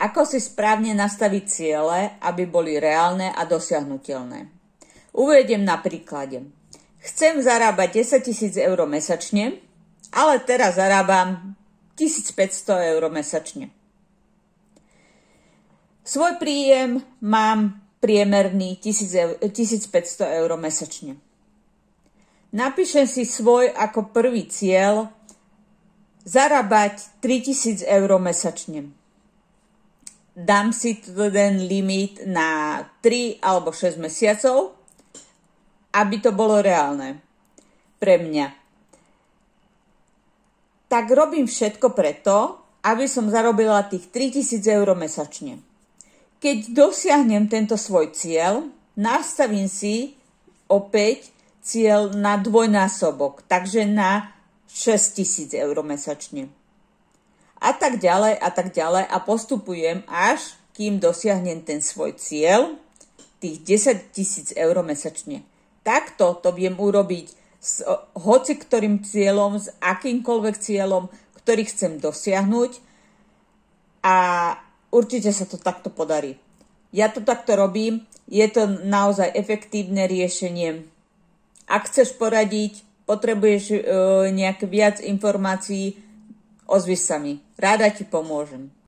Ako si správne nastaviť ciele, aby boli reálne a dosiahnuteľné? Uvediem na príklade. Chcem zarábať 10 000 eur mesačne, ale teraz zarábam 1500 eur mesačne. Svoj príjem mám priemerný 1500 eur mesačne. Napíšem si svoj ako prvý cieľ zarábať 3000 eur mesačne. Dám si ten limit na 3 alebo 6 mesiacov, aby to bolo reálne pre mňa. Tak robím všetko preto, aby som zarobila tých 3000 eur mesačne. Keď dosiahnem tento svoj cieľ, nastavím si opäť cieľ na dvojnásobok, takže na 6000 eur mesačne. A tak ďalej a postupujem, až kým dosiahnem ten svoj cieľ, tých 10 000 eur mesačne. Takto to viem urobiť s hoci ktorým cieľom, s akýmkoľvek cieľom, ktorý chcem dosiahnuť a určite sa to takto podarí. Ja to takto robím, je to naozaj efektívne riešenie. Ak chceš poradiť, potrebuješ nejaké viac informácií, ozvi sa mi. Ráda ti pomôžem.